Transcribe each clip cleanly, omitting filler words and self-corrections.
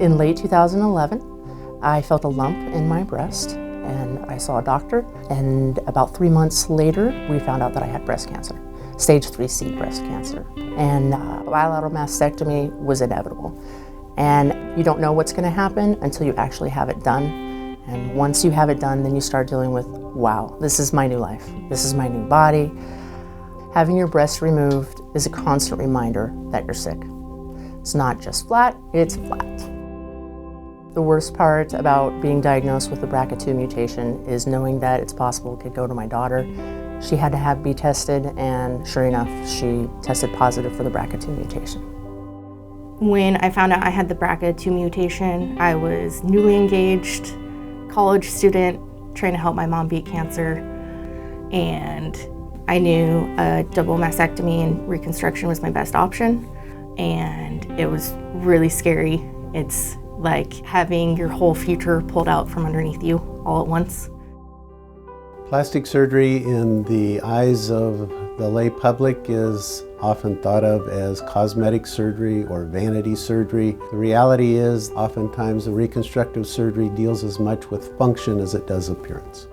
In late 2011, I felt a lump in my breast and I saw a doctor, and about 3 months later we found out that I had breast cancer, stage 3C breast cancer. And bilateral mastectomy was inevitable. And you don't know what's going to happen until you actually have it done. And once you have it done, then you start dealing with, wow, this is my new life. This is my new body. Having your breast removed is a constant reminder that you're sick. It's not just flat, it's flat. The worst part about being diagnosed with the BRCA2 mutation is knowing that it's possible it could go to my daughter. She had to be tested, and sure enough, she tested positive for the BRCA2 mutation. When I found out I had the BRCA2 mutation, I was newly engaged, college student, trying to help my mom beat cancer. And I knew a double mastectomy and reconstruction was my best option. And it was really scary. It's like having your whole future pulled out from underneath you all at once. Plastic surgery in the eyes of the lay public is often thought of as cosmetic surgery or vanity surgery. The reality is oftentimes the reconstructive surgery deals as much with function as it does appearance.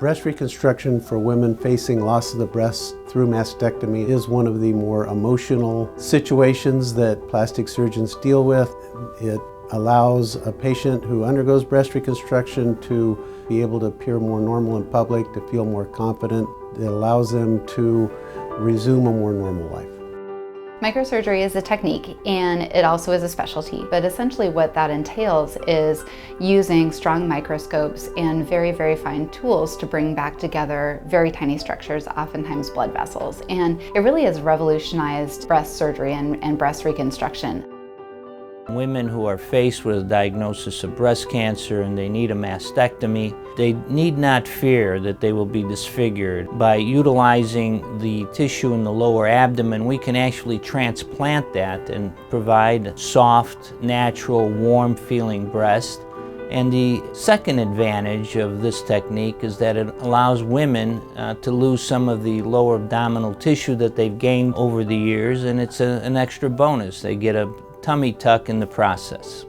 Breast reconstruction for women facing loss of the breast through mastectomy is one of the more emotional situations that plastic surgeons deal with. It allows a patient who undergoes breast reconstruction to be able to appear more normal in public, to feel more confident. It allows them to resume a more normal life. Microsurgery is a technique, and it also is a specialty, but essentially what that entails is using strong microscopes and very, very fine tools to bring back together very tiny structures, oftentimes blood vessels. And it really has revolutionized breast surgery and breast reconstruction. Women who are faced with a diagnosis of breast cancer and they need a mastectomy, they need not fear that they will be disfigured. By utilizing the tissue in the lower abdomen, we can actually transplant that and provide soft, natural, warm-feeling breast. And the second advantage of this technique is that it allows women to lose some of the lower abdominal tissue that they've gained over the years, and it's an extra bonus. They get a tummy tuck in the process.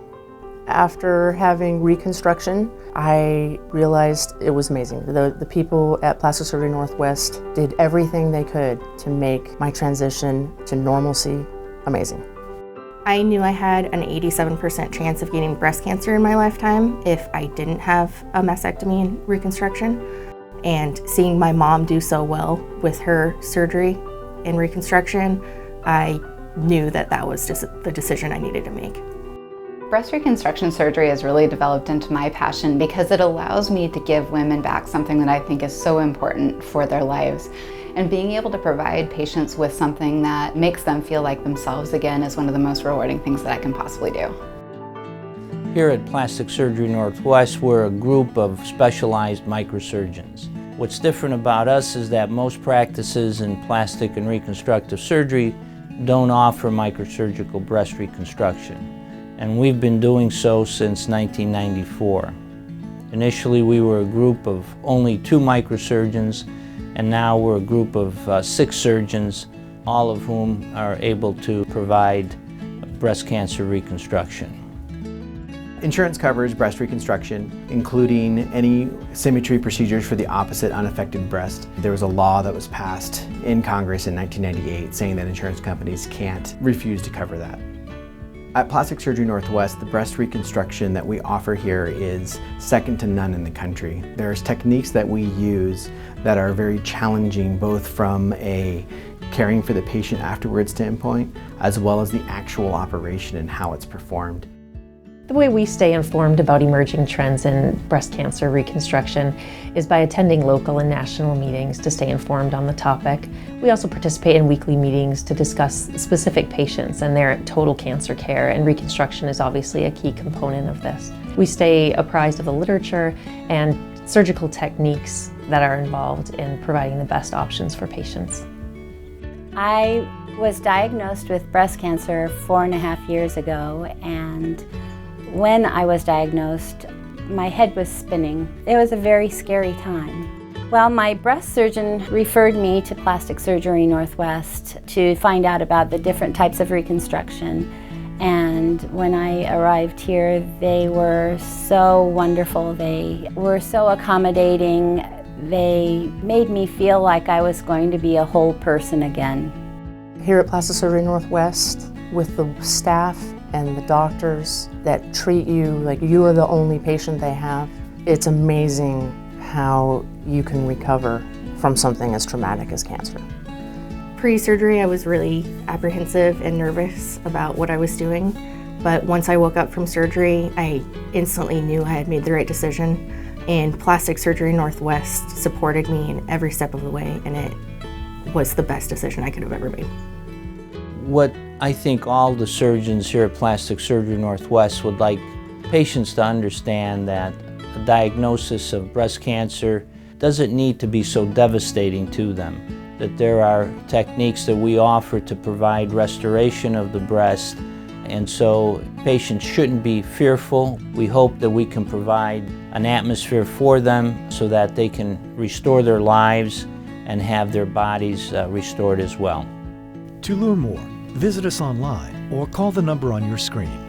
After having reconstruction, I realized it was amazing. The people at Plastic Surgery Northwest did everything they could to make my transition to normalcy amazing. I knew I had an 87% chance of getting breast cancer in my lifetime if I didn't have a mastectomy and reconstruction. And seeing my mom do so well with her surgery and reconstruction, I knew that that was just the decision I needed to make. Breast reconstruction surgery has really developed into my passion because it allows me to give women back something that I think is so important for their lives. And being able to provide patients with something that makes them feel like themselves again is one of the most rewarding things that I can possibly do. Here at Plastic Surgery Northwest, we're a group of specialized microsurgeons. What's different about us is that most practices in plastic and reconstructive surgery don't offer microsurgical breast reconstruction, and we've been doing so since 1994. Initially, we were a group of only 2 microsurgeons, and now we're a group of 6 surgeons, all of whom are able to provide breast cancer reconstruction. Insurance covers breast reconstruction, including any symmetry procedures for the opposite unaffected breast. There was a law that was passed in Congress in 1998 saying that insurance companies can't refuse to cover that. At Plastic Surgery Northwest, the breast reconstruction that we offer here is second to none in the country. There's techniques that we use that are very challenging, both from a caring for the patient afterwards standpoint, as well as the actual operation and how it's performed. The way we stay informed about emerging trends in breast cancer reconstruction is by attending local and national meetings to stay informed on the topic. We also participate in weekly meetings to discuss specific patients and their total cancer care, and reconstruction is obviously a key component of this. We stay apprised of the literature and surgical techniques that are involved in providing the best options for patients. I was diagnosed with breast cancer 4.5 years ago, and when I was diagnosed, my head was spinning. It was a very scary time. Well, my breast surgeon referred me to Plastic Surgery Northwest to find out about the different types of reconstruction. And when I arrived here, they were so wonderful. They were so accommodating. They made me feel like I was going to be a whole person again. Here at Plastic Surgery Northwest, with the staff and the doctors that treat you like you are the only patient they have, it's amazing how you can recover from something as traumatic as cancer. Pre-surgery, I was really apprehensive and nervous about what I was doing, but once I woke up from surgery, I instantly knew I had made the right decision, and Plastic Surgery Northwest supported me in every step of the way, and it was the best decision I could have ever made. What I think all the surgeons here at Plastic Surgery Northwest would like patients to understand that a diagnosis of breast cancer doesn't need to be so devastating to them. That there are techniques that we offer to provide restoration of the breast, and so patients shouldn't be fearful. We hope that we can provide an atmosphere for them so that they can restore their lives and have their bodies restored as well. To learn more, visit us online or call the number on your screen.